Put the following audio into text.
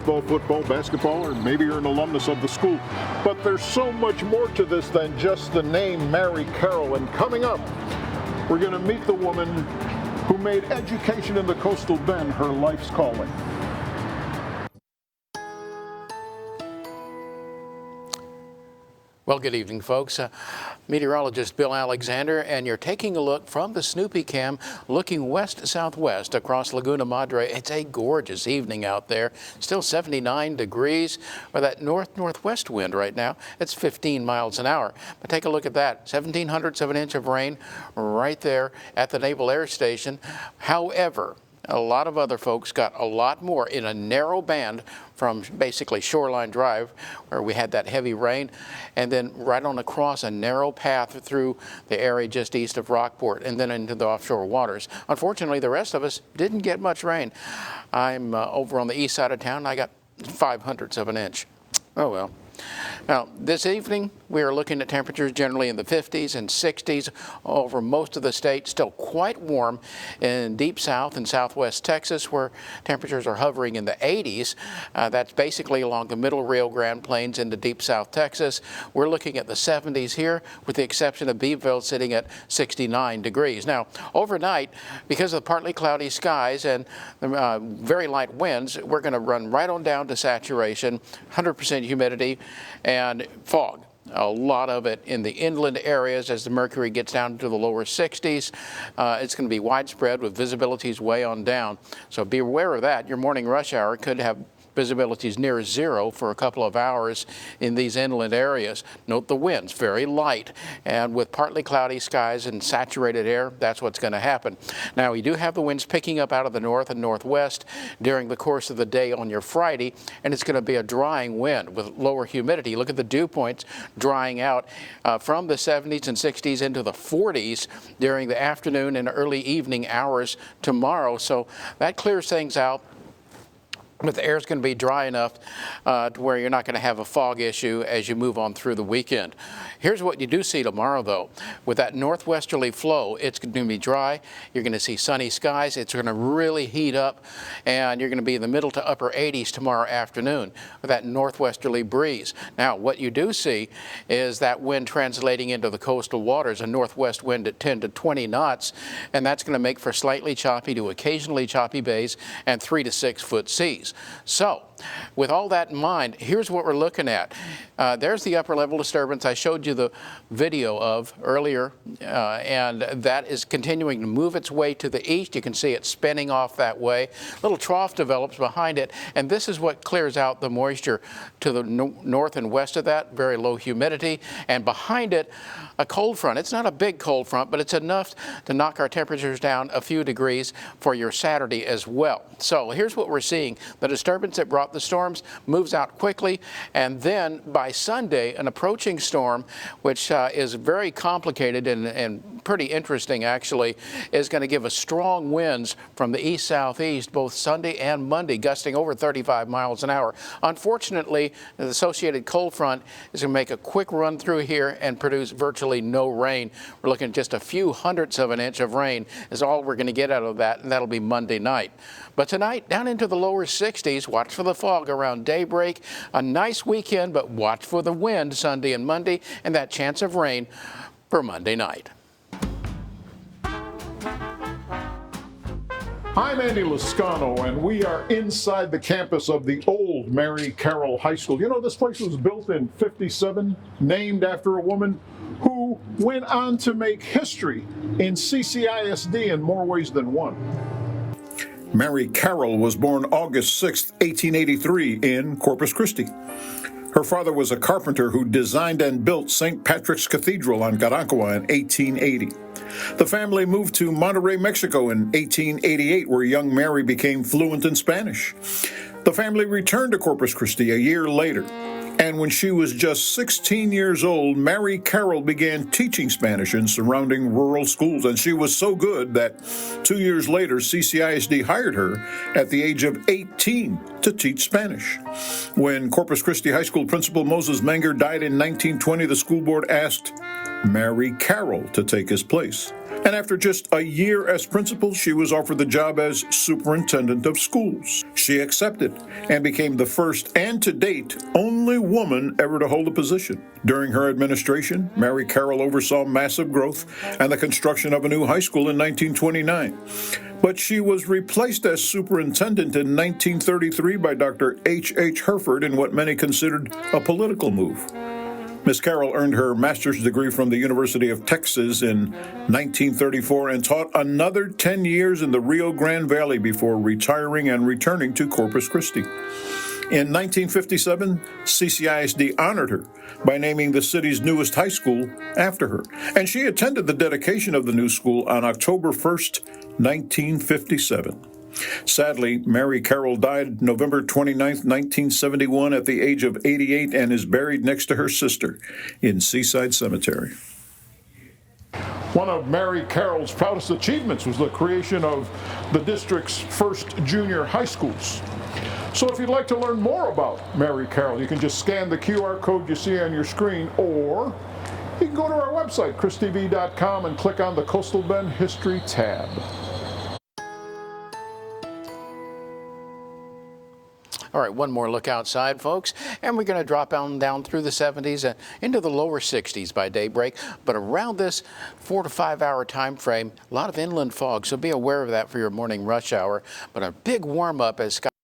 baseball, football, basketball, or maybe you're an alumnus of the school. But there's so much more to this than just the name Mary Carroll. And coming up, we're going to meet the woman who made education in the Coastal Bend her life's calling. Well, good evening, folks. Meteorologist Bill Alexander, and you're taking a look from the Snoopy Cam looking west-southwest across Laguna Madre. It's a gorgeous evening out there. Still 79 degrees with that north-northwest wind right now. It's 15 miles an hour. But take a look at that. 1,700ths of an inch of rain right there at the Naval Air Station. However, a lot of other folks got a lot more in a narrow band from basically Shoreline Drive, where we had that heavy rain, and then right on across a narrow path through the area just east of Rockport and then into the offshore waters. Unfortunately, the rest of us didn't get much rain. I'm over on the east side of town. I got 500ths of an inch. Oh well. Now, this evening, we are looking at temperatures generally in the 50s and 60s over most of the state. Still quite warm in deep south and southwest Texas, where temperatures are hovering in the 80s. That's basically along the middle Rio Grande Plains into deep south Texas. We're looking at the 70s here, with the exception of Beeville sitting at 69 degrees. Now, overnight, because of the partly cloudy skies and very light winds, we're going to run right on down to saturation, 100% humidity, and fog. A lot of it in the inland areas as the mercury gets down to the lower 60s. It's going to be widespread with visibilities way on down. So be aware of that. Your morning rush hour could have visibilities near zero for a couple of hours in these inland areas. Note the winds, very light, and with partly cloudy skies and saturated air, that's what's going to happen. Now, we do have the winds picking up out of the north and northwest during the course of the day on your Friday, and it's going to be a drying wind with lower humidity. Look at the dew points drying out from the 70s and 60s into the 40s during the afternoon and early evening hours tomorrow. So that clears things out. But the air is going to be dry enough to where you're not going to have a fog issue as you move on through the weekend. Here's what you do see tomorrow, though. With that northwesterly flow, it's going to be dry. You're going to see sunny skies. It's going to really heat up, and you're going to be in the middle to upper 80s tomorrow afternoon with that northwesterly breeze. Now, what you do see is that wind translating into the coastal waters, a northwest wind at 10 to 20 knots, and that's going to make for slightly choppy to occasionally choppy bays and 3 to 6 foot seas. So, with all that in mind, here's what we're looking at. There's the upper level disturbance I showed you the video of earlier, and that is continuing to move its way to the east. You can see it spinning off that way. Little trough develops behind it, and this is what clears out the moisture to the north and west of that, very low humidity, and behind it, a cold front. It's not a big cold front, but it's enough to knock our temperatures down a few degrees for your Saturday as well. So here's what we're seeing. The disturbance that brought the storms moves out quickly, and then by Sunday, an approaching storm, which is very complicated and pretty interesting actually, is going to give us strong winds from the east-southeast both Sunday and Monday, gusting over 35 miles an hour. Unfortunately, the associated cold front is going to make a quick run through here and produce virtually no rain. We're looking at just a few hundredths of an inch of rain is all we're going to get out of that, and that'll be Monday night. But tonight, down into the lower 60s, watch for the fog around daybreak. A nice weekend, but watch for the wind Sunday and Monday, and that chance of rain for Monday night. I'm Andy Lascano, and we are inside the campus of the old Mary Carroll High School. You know, this place was built in '57, named after a woman who went on to make history in CCISD in more ways than one. Mary Carroll was born August 6, 1883 in Corpus Christi. Her father was a carpenter who designed and built St. Patrick's Cathedral on Carancua in 1880. The family moved to Monterrey, Mexico in 1888, where young Mary became fluent in Spanish. The family returned to Corpus Christi a year later, and when she was just 16 years old, Mary Carroll began teaching Spanish in surrounding rural schools, and she was so good that 2 years later, CCISD hired her at the age of 18 to teach Spanish. When Corpus Christi High School principal Moses Menger died in 1920, the school board asked Mary Carroll to take his place. And after just a year as principal, she was offered the job as superintendent of schools. She accepted and became the first and to date only woman ever to hold the position. During her administration, Mary Carroll oversaw massive growth and the construction of a new high school in 1929. But she was replaced as superintendent in 1933 by Dr. H.H. Herford in what many considered a political move. Miss Carroll earned her master's degree from the University of Texas in 1934 and taught another 10 years in the Rio Grande Valley before retiring and returning to Corpus Christi. In 1957, CCISD honored her by naming the city's newest high school after her, and she attended the dedication of the new school on October 1st, 1957. Sadly, Mary Carroll died November 29, 1971, at the age of 88 and is buried next to her sister in Seaside Cemetery. One of Mary Carroll's proudest achievements was the creation of the district's first junior high schools. So if you'd like to learn more about Mary Carroll, you can just scan the QR code you see on your screen, or you can go to our website, KRISTV.com, and click on the Coastal Bend History tab. All right, one more look outside, folks, and we're going to drop down through the 70s and into the lower 60s by daybreak. But around this 4 to 5 hour time frame, a lot of inland fog, so be aware of that for your morning rush hour. But a big warm up as